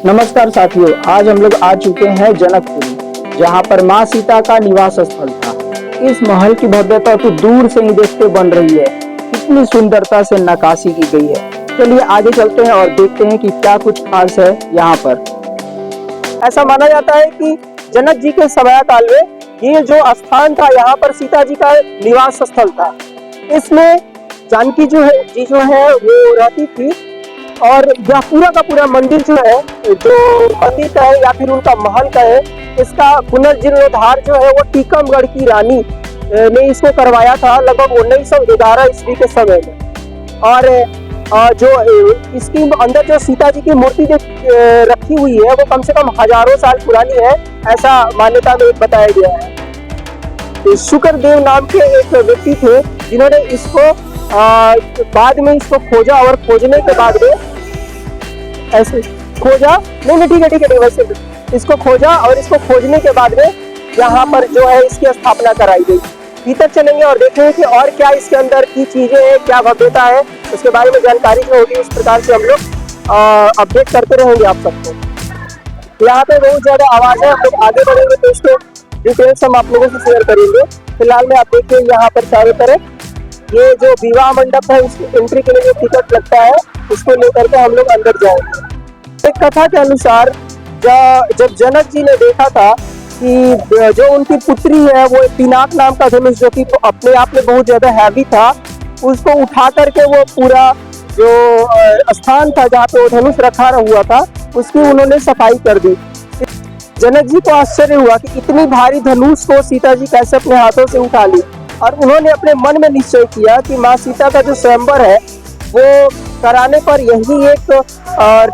नमस्कार साथियों, आज हम लोग आ चुके हैं जनकपुरी, जहां पर मां सीता का निवास स्थल था। इस महल की भव्यता तो दूर से ही देखते बन रही है। कितनी सुंदरता से नक्काशी की गई है। चलिए आगे चलते हैं और देखते हैं कि क्या कुछ खास है यहाँ पर। ऐसा माना जाता है कि जनक जी के समय काल में ये जो स्थान था, यहाँ पर सीता जी का निवास स्थल था। इसमें जानकी जो है वो रहती थी। और यह पूरा का पूरा मंदिर जो है, जो मंदिर का है या फिर उनका महल का है, इसका पुनर्जीर्णोद्धार जो है वो टीकमगढ़ की रानी ने इसको करवाया था लगभग 1911 ईस्वी के समय में। और जो इसकी अंदर जो सीता जी की मूर्ति रखी हुई है वो कम से कम हजारों साल पुरानी है, ऐसा मान्यता में बताया गया है। शुक्रदेव नाम के एक व्यक्ति थे जिन्होंने इसको बाद में इसको खोजा, और खोजने के बाद में ऐसे खोजा ठीक है वैसे इसको खोजा, और इसको खोजने के बाद में यहाँ पर जो है इसकी स्थापना कराई गई। भीतर चलेंगे और देखेंगे कि और क्या इसके अंदर की चीजें हैं, क्या भव्यता है, उसके बारे में जानकारी जो होगी उस प्रकार से हम लोग अपडेट करते रहेंगे आप सबको। यहाँ पे बहुत ज्यादा आवाज है, हम लोग आगे बढ़ेंगे तो इसके डिटेल्स हम आप लोगों से शेयर करेंगे। फिलहाल में आप देखिए यहाँ पर चारों तरफ ये जो विवाह मंडप है, उसकी एंट्री के लिए जो टिकट लगता है उसको लेकर के हम लोग अंदर जाएंगे। एक कथा के अनुसार जब जनक जी ने देखा था कि जो उनकी पुत्री है वो पिनाक नाम का धनुष, जो कि अपने आप में बहुत ज्यादा हैवी था, उसको उठा करके वो पूरा जो स्थान था जहाँ पे वो धनुष रखा हुआ था उसकी उन्होंने सफाई कर दी। जनक जी को आश्चर्य हुआ कि इतनी भारी धनुष को सीता जी कैसे अपने हाथों से उठा ली, और उन्होंने अपने मन में निश्चय किया कि माँ सीता का जो स्वयंवर है वो कराने पर यही एक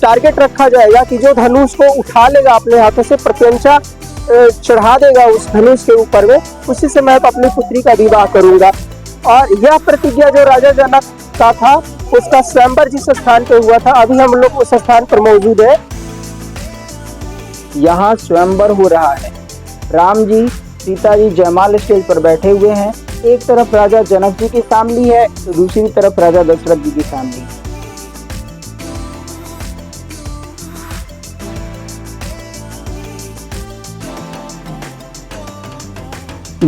टारगेट रखा जाएगा कि जो धनुष को उठा लेगा अपने हाथों से, प्रत्यंचा चढ़ा देगा उस धनुष के ऊपर में, उसी से मैं अपनी पुत्री का विवाह करूंगा। और यह प्रतिज्ञा जो राजा जनक का था उसका स्वयंवर जिस स्थान पे हुआ था, अभी हम लोग उस स्थान पर मौजूद है। यहाँ स्वयंवर हो रहा है। राम जी सीता जी जयमाल स्टेज पर बैठे हुए हैं। एक तरफ राजा जनक जी की फैमिली है तो दूसरी तरफ राजा दशरथ जी की फैमिली।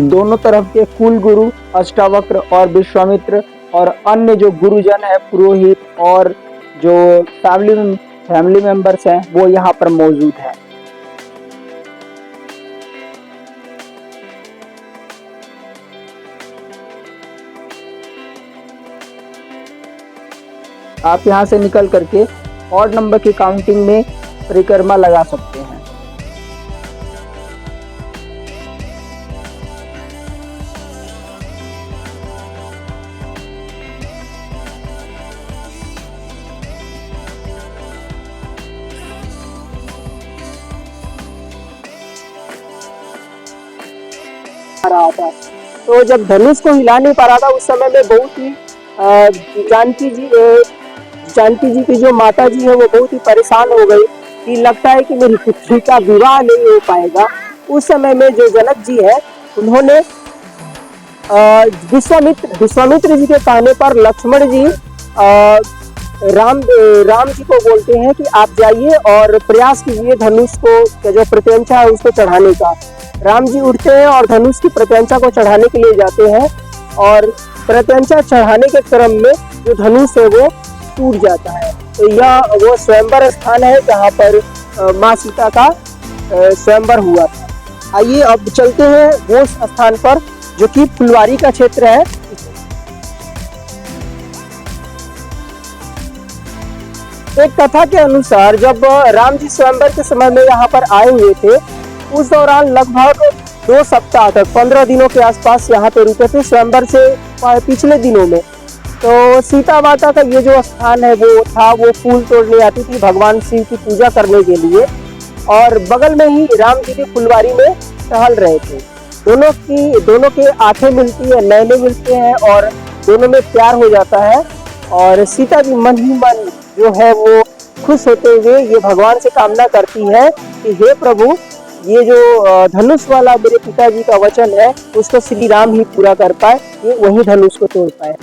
दोनों तरफ के कुल गुरु अष्टावक्र और विश्वामित्र और अन्य जो गुरुजन है, पुरोहित और जो फैमिली मेंबर्स हैं वो यहाँ पर मौजूद है। आप यहाँ से निकल करके ऑड नंबर की काउंटिंग में परिक्रमा लगा सकते हैं। रहा था तो जब धनुष को हिला नहीं पा रहा था उस समय में बहुत ही जानकी जी की जो माता जी है वो बहुत ही परेशान हो गई कि लगता है कि मेरी पुत्री का विवाह नहीं हो पाएगा। उस समय में जो जनक जी है उन्होंने विश्वामित्र जी के कहने पर लक्ष्मण जी राम जी को बोलते हैं कि आप जाइए और प्रयास कीजिए धनुष को जो प्रत्यंचा है उसको चढ़ाने का। राम जी उठते हैं और धनुष की प्रत्यंचा को चढ़ाने के लिए जाते हैं, और प्रत्यंचा चढ़ाने के क्रम में जो धनुष है वो टूट जाता है। तो यह वो स्वयंवर स्थान है जहाँ पर माँ सीता का स्वयंवर हुआ था। आइए अब चलते हैं वो स्थान पर जो कि फुलवारी का क्षेत्र है। एक कथा के अनुसार जब राम जी स्वयंवर के समय में यहाँ पर आए हुए थे, उस दौरान लगभग 2 सप्ताह तक 15 दिनों के आसपास यहाँ पे रुके थे स्वयंवर से पिछले दिनों में। तो सीता माता का ये जो स्थान है वो फूल तोड़ने आती थी भगवान शिव की पूजा करने के लिए, और बगल में ही राम जी की फुलवारी में टहल रहे थे। दोनों के आंखें मिलती है, नैने मिलते हैं और दोनों में प्यार हो जाता है। और सीता जी मन ही मन जो है वो खुश होते हुए ये भगवान से कामना करती है कि हे प्रभु, ये जो धनुष वाला मेरे पिताजी का वचन है उसको श्री राम ही पूरा कर पाए, ये वही धनुष को तोड़ पाए।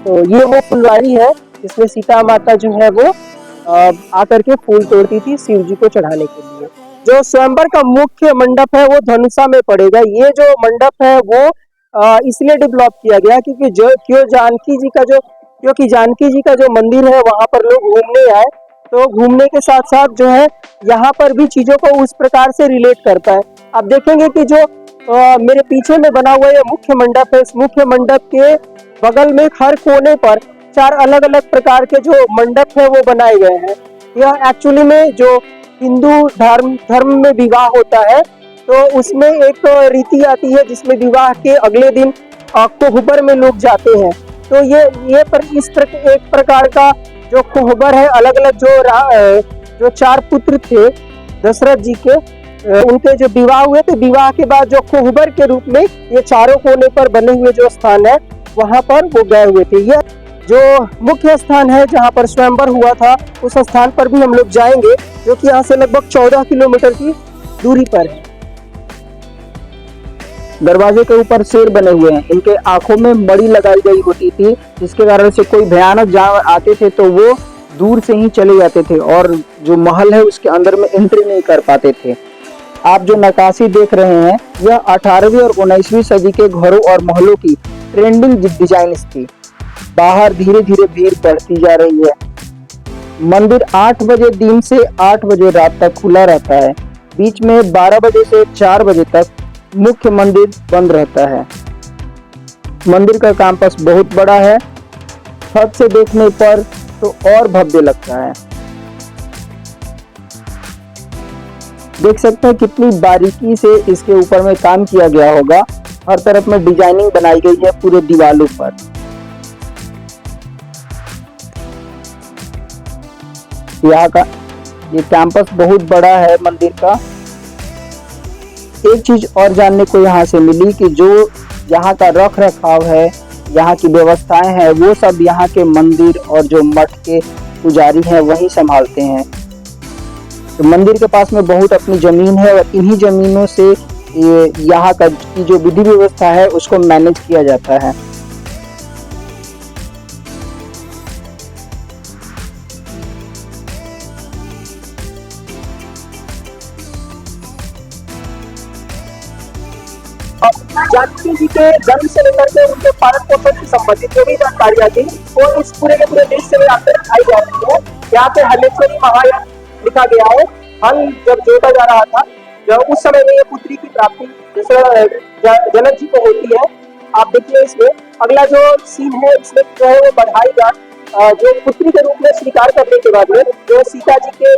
तो ये वो फुलवारी है जिसमें सीता माता जो है वो आकर के फूल तोड़ती थी शिव जी को चढ़ाने के लिए। जो स्वयंवर का मुख्य मंडप है वो धनुषा में पड़ेगा। ये जो मंडप है वो इसलिए डेवलप किया गया क्योंकि क्योंकि जानकी जी का जो मंदिर है वहां पर लोग घूमने आए, तो घूमने के साथ साथ जो है यहाँ पर भी चीजों को उस प्रकार से रिलेट करता है। आप देखेंगे कि जो मेरे पीछे में बना हुआ ये मुख्य मंडप है, इस मुख्य मंडप के बगल में हर कोने पर 4 अलग अलग प्रकार के जो मंडप है वो बनाए गए हैं। यह एक्चुअली में जो हिंदू धर्म में विवाह होता है तो उसमें एक रीति आती है जिसमें विवाह के अगले दिन कोहबर में लोग जाते हैं। तो एक प्रकार का जो कोहबर है, अलग अलग जो 4 पुत्र थे दशरथ जी के, उनके जो विवाह हुए थे, विवाह के बाद जो कोहबर के रूप में ये चारों कोने पर बने हुए जो स्थान है वहां पर वो गए हुए थे। यह जो मुख्य स्थान है जहां पर स्वयंवर हुआ था उस स्थान पर भी हम लोग जाएंगे, जो कि यहाँ से लगभग 14 किलोमीटर की दूरी पर है। दरवाजे के ऊपर शेर बने हुए हैं, इनके आंखों में मड़ी लगाई गई होती थी, जिसके कारण से कोई भयानक जानवर आते थे तो वो दूर से ही चले जाते थे और जो महल है उसके अंदर में एंट्री नहीं कर पाते थे। आप जो नक्काशी देख रहे हैं यह 18वीं और 19वीं सदी के घरों और महलों की ट्रेंडिंग डिजाइन थी। बाहर धीरे धीरे भीड़ बढ़ती जा रही है। मंदिर 8 बजे दिन से 8 बजे रात तक खुला रहता है। बीच में 12 बजे से 4 बजे तक मुख्य मंदिर बंद रहता है। मंदिर का कैंपस बहुत बड़ा है, छत से देखने पर तो और भव्य लगता है। देख सकते हैं कितनी बारीकी से इसके ऊपर में काम किया गया होगा। हर तरफ में डिजाइनिंग बनाई गई है पूरे दीवारों पर। यहाँ का ये कैंपस बहुत बड़ा है मंदिर का। एक चीज और जानने को यहाँ से मिली कि जो यहाँ का रख रखाव है, यहाँ की व्यवस्थाएं हैं, वो सब यहाँ के मंदिर और जो मठ के पुजारी हैं वही संभालते हैं। तो मंदिर के पास में बहुत अपनी जमीन है और इन्हीं जमीनों से यहाँ का की जो विधि व्यवस्था है उसको मैनेज किया जाता है। जानकी जी के जन्म से लेकर के उनके पालन पोषण से संबंधित जो भी जानकारियां थी वो इस पूरे के पूरे देश में यहाँ पे दिखाई जा रही है। यहाँ पे हलेश्वरी महायज्ञ लिखा गया है। हल जब जोता जा रहा था, जब उस समय में ये पुत्री की प्राप्ति जैसे जनक जी को होती है। आप देखिए इसमें अगला जो सीन है, इसमें जो है वो बधाई गान जो पुत्री के रूप में स्वीकार करने के बाद में जो सीता जी के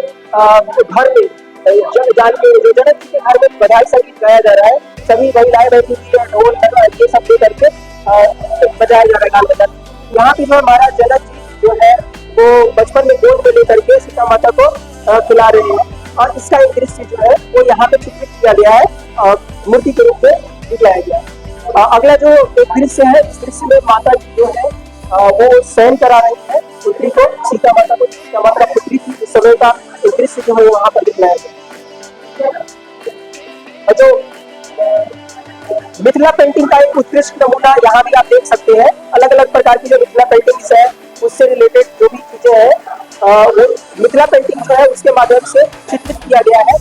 घर में जो जनक जी के घर में बधाई संगीत गाया जा रहा है। सभी महिलाएं बैठी हुई है, ढोल ये सब ले करके बजाया जा रहा है गान बजा। यहाँ पे जो हमारा जनक जी जो है वो बचपन में गोद में लेकर के सीता माता को खिला रहे हैं और इसका एक दृश्य जो है वो यहाँ पे चित्रित किया गया है और मूर्ति के रूप में दिखाया गया। अगला जो एक दृश्य है, इस दृश्य में माता जी जो है वो शयन करा रही है पुत्री को, सीता माता को। सीता माता पुत्री थी इस समय का एक दृश्य जो है वहाँ पर दिखाया गया। जो मिथिला पेंटिंग का एक उत्कृष्ट नमूना यहाँ भी आप देख सकते हैं। अलग अलग प्रकार की जो मिथिला पेंटिंग्स है उससे रिलेटेड जो भी चीजें हैं वो मिथिला पेंटिंग जो है उसके माध्यम से चित्रित किया गया है।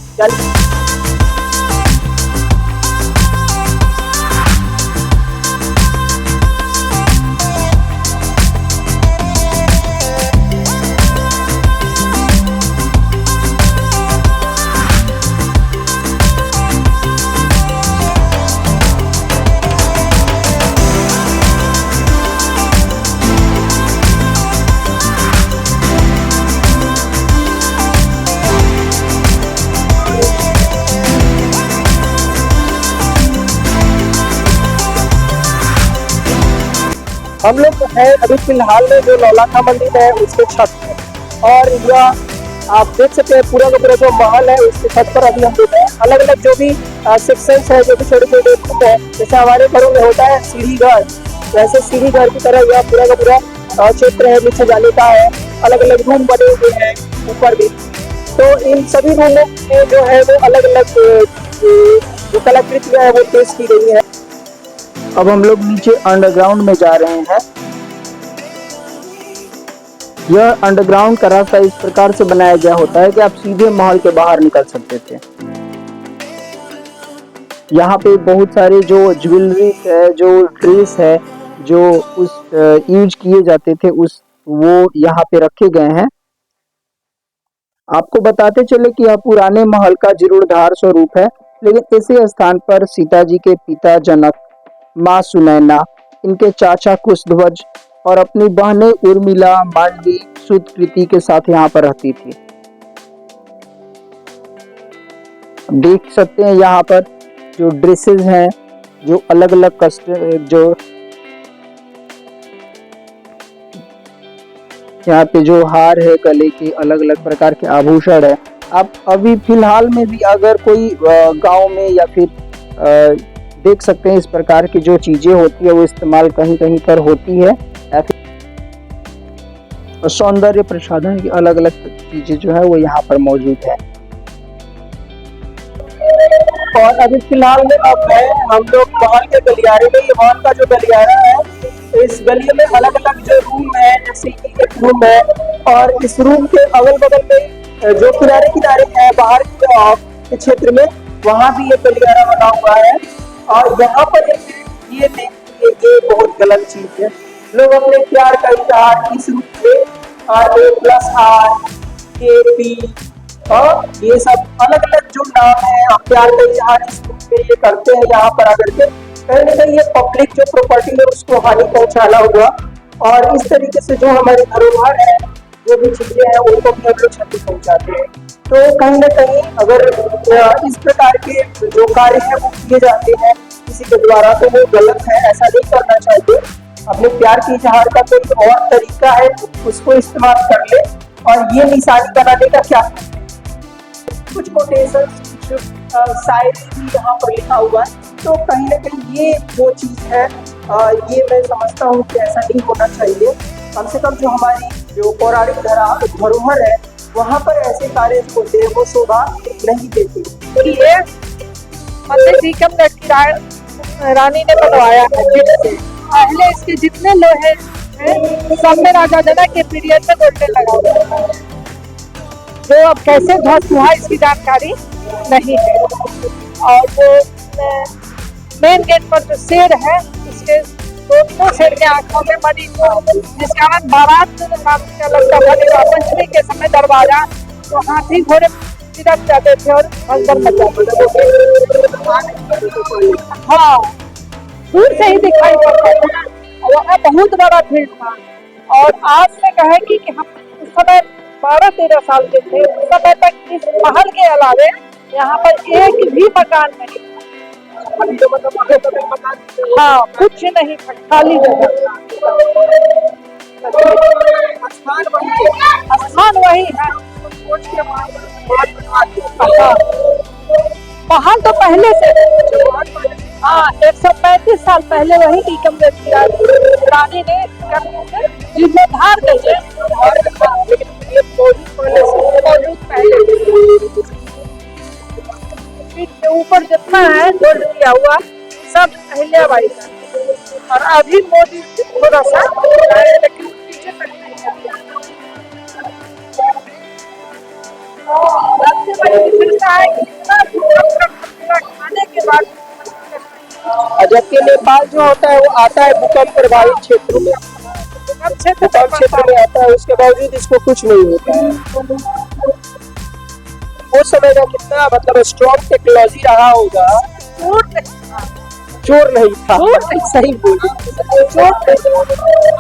हम लोग है अभी फिलहाल में जो नौलखा मंदिर है उसके छत पर, और यह आप देख सकते हैं पूरा का पूरा जो महल है उसके छत पर अभी हम लोग हैं। अलग अलग जो भी सेक्शंस है, जो भी छोटे छोटे रूम है, जैसे हमारे घरों में होता है सीढ़ी घर, वैसे सीढ़ी घर की तरह यह पूरा का पूरा क्षेत्र है नीचे जाने का है। अलग अलग रूम बने हुए हैं ऊपर भी। तो इन सभी रूमों में जो है वो अलग अलग जो कलाकृतियाँ है वो पेश की गई है। अब हम लोग नीचे अंडरग्राउंड में जा रहे हैं। यह अंडरग्राउंड का रास्ता इस प्रकार से बनाया गया होता है कि आप सीधे महल के बाहर निकल सकते थे। यहाँ पे बहुत सारे जो ज्वेलरी है, जो ड्रेस है, जो उस यूज किए जाते थे उस वो यहाँ पे रखे गए हैं। आपको बताते चले कि यह पुराने महल का जीर्णोद्धार स्वरूप है, लेकिन इसी स्थान पर सीता जी के पिता जनक, माँ सुनैना, इनके चाचा कुशध्वज और अपनी बहनें उर्मिला, मांडवी, सुतकृति के साथ यहाँ पर रहती थी। देख सकते हैं यहाँ पर जो ड्रेसेस हैं, जो अलग अलग जो यहाँ पे जो हार है, गले के अलग अलग प्रकार के आभूषण है। आप अभी फिलहाल में भी अगर कोई गांव में या फिर देख सकते हैं इस प्रकार की जो चीजें होती है वो इस्तेमाल कहीं कहीं पर होती है। सौंदर्य प्रसाधन की अलग अलग चीजें जो है वो यहाँ पर मौजूद है। और अभी फिलहाल में अब है हम लोग महल के गलियारे में। ये महल का जो गलियारा है, इस गली में अलग अलग जो रूम है, जैसे कि एक रूम है और इस रूम के अगल बगल में जो किनारे किनारे है बाहर के क्षेत्र में, वहाँ भी ये गलियारा बना हुआ है। और यहाँ पर ये देखिए, ये बहुत गलत चीज है। लोग अपने प्यार का इजहार इस रूप में R+R, KP और ये सब अलग अलग जो नाम है प्यार का इजहार इस रूप में ये करते हैं। यहाँ पर आकर के कहीं ना कहीं ये पब्लिक जो प्रॉपर्टी है उसको हानि पहुंचाना हुआ और इस तरीके से जो हमारे धरोहर है, जो भी चीजें हैं उनको भी हम लोग क्षति पहुंचाते हैं। तो कहीं ना कहीं अगर इस प्रकार के जो कार्य है वो किए जाते हैं किसी के द्वारा, तो वो गलत है, ऐसा नहीं करना चाहिए। अपने प्यार के इजहार का कोई और तरीका है, उसको इस्तेमाल कर ले। और ये निशानी बनाने का क्या कुछ कोटेशन, कुछ शायरी भी यहाँ पर लिखा हुआ है। तो कहीं ना कहीं ये वो चीज है, ये मैं समझता हूँ कि ऐसा नहीं होना चाहिए। कम से कम जो हमारी जो पौराणिक धरोहर है वहाँ पर ऐसे कार्य होते हैं वो शोभा नहीं देते। तो ये मंदिर टीकमगढ़ की रानी ने बनवाया है। पहले इसके जितने लोहे हैं सब में राजा जनक के पीरियड में गोल्डन लगा हुआ है, जो अब कैसे ध्वस्त हुआ इसकी जानकारी नहीं है। और जो मेन गेट पर जो शेर है, इसके दोनों शेर के आंखों में मणि को, जिसके बाद बारात का लगता था पंचमी के समय दरवाजा तो हाथी घोड़े चिरक जाते थे और अंदर मच जाते थे। हाँ, दूर से ही दिखाई पड़ता था। वहाँ बहुत बड़ा भीड़ था। और आज से कहे कि हम उस समय 12-13 साल के थे, उस समय तक इस महल के अलावे यहाँ पर एक भी मकान नहीं था। हाँ, कुछ नहीं था, खाली जगह। स्थान वही है। महल तो पहले से, हाँ, 135 साल पहले वही टीकमगढ़ की रानी ने जीर्णोद्धार किए। के ऊपर जितना है गोल्ड किया हुआ सब अहिल्याबाई का। और अभी मोदी थोड़ा सा लेकिन पीछे तक नहीं है। सबसे बड़ी विशेषता है कि इतना खाने के बाद, जबकि नेपाल जो होता है वो आता है भूकंप प्रभावित क्षेत्रों में, क्षेत्र में आता है, उसके बावजूद इसको कुछ नहीं होता है। उस समय का कितना मतलब स्ट्रॉन्ग टेक्नोलॉजी रहा होगा। चोर नहीं था, सही बोला।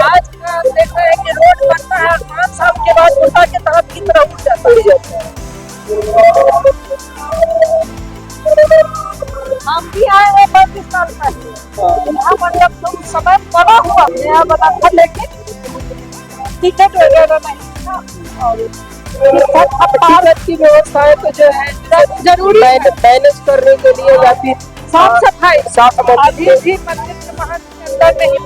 आज का देखा है कि रोड बनता है 5 साल के बाद उठा के तहत की तरह उठ जाता है। हम भी आए हैं 35 साल पहले, यहाँ मतलब तो उस समय बना हुआ नया बना था, लेकिन टिकट वगैरह नहीं था। और टिकट की व्यवस्था है तो जो है जरूरी मैनेज करने के लिए या फिर साफ सफाई अभी भी मंदिर के महल के अंदर नहीं,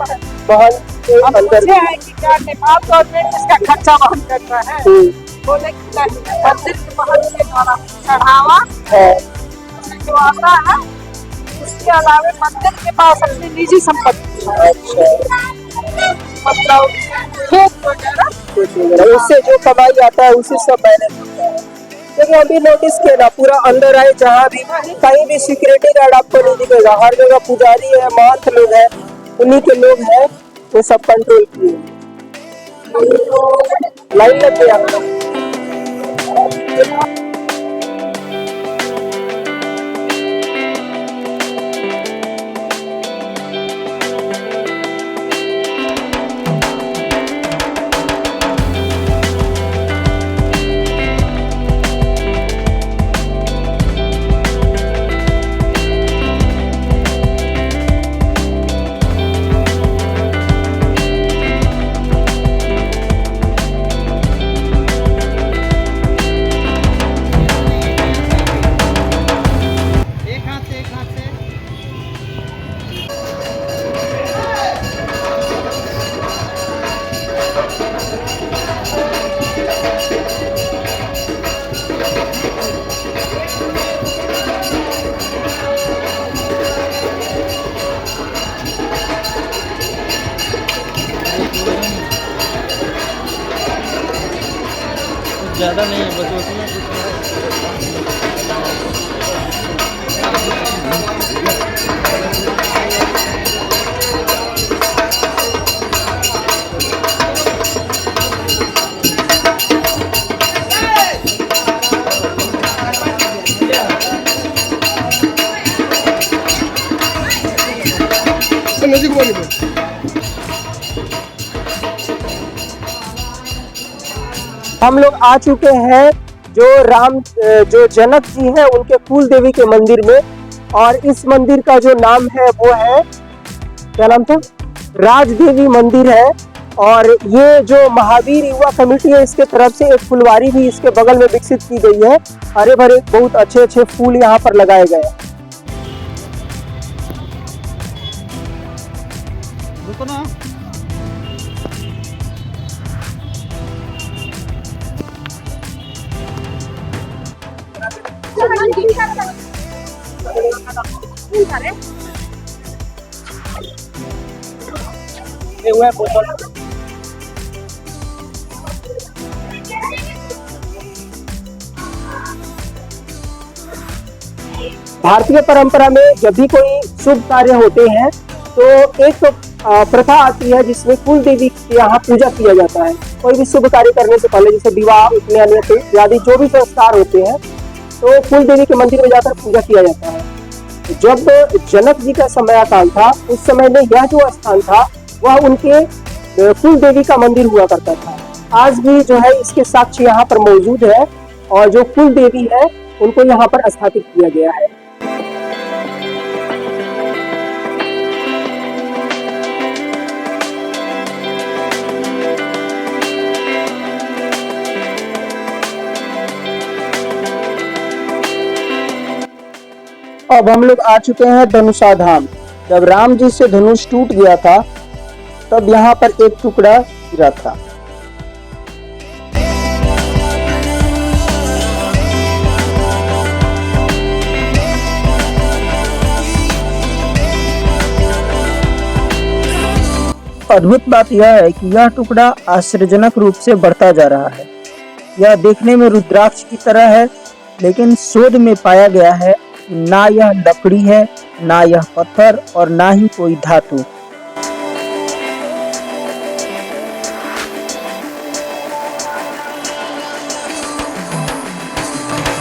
महल के अंदर है कि क्या नेपाल गवर्नमेंट इसका खर्चा वहन कर रहा है, बोले कि नहीं, मंदिर के महल के द्वारा चढ़ावा जो आता है उसके अलावा मंदिर के पास अपनी निजी संपत्ति, मतलब खेत वगैरह कुछ वगैरह, उससे जो कमाई आता है उसी सब मैनेज होता है। लेकिन अभी नोटिस किया ना, पूरा अंदर आए जहाँ भी कहीं भी सिक्योरिटी गार्ड आपको नहीं दिखेगा, हर जगह पुजारी है, महंत लोग हैं, उन्हीं के लोग हैं वो सब कंट्रोल किए। लाइन लग गया। ज़्यादा नहीं है, बस उसमें हम लोग आ चुके हैं जो जनक जी हैं उनके कुल देवी के मंदिर में, और इस मंदिर का जो नाम है वो है, क्या नाम था, राजदेवी मंदिर है। और ये जो महावीर युवा कमेटी है इसके तरफ से एक फुलवारी भी इसके बगल में विकसित की गई है, हरे भरे बहुत अच्छे अच्छे फूल यहाँ पर लगाए गए हैं। रुको ना। भारतीय परंपरा में जब भी कोई शुभ कार्य होते हैं तो एक प्रथा आती है जिसमें कुल देवी की यहाँ पूजा किया जाता है। कोई भी शुभ कार्य करने से पहले, जैसे विवाह, उपनयन आदि जो भी संस्कार होते हैं, तो कुल देवी के मंदिर में जाकर पूजा किया जाता है। जब जनक जी का समयकाल था, उस समय में यह जो स्थान था वह उनके कुल देवी का मंदिर हुआ करता था। आज भी जो है इसके साक्ष्य यहाँ पर मौजूद है, और जो कुल देवी है उनको यहाँ पर स्थापित किया गया है। अब हम लोग आ चुके हैं धनुषा धाम। जब राम जी से धनुष टूट गया था तब यहाँ पर एक टुकड़ा गिरा था। अद्भुत बात यह है कि यह टुकड़ा आश्चर्यजनक रूप से बढ़ता जा रहा है। यह देखने में रुद्राक्ष की तरह है, लेकिन शोध में पाया गया है कि ना यह लकड़ी है, ना यह पत्थर, और ना ही कोई धातु।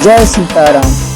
जय सीताराम।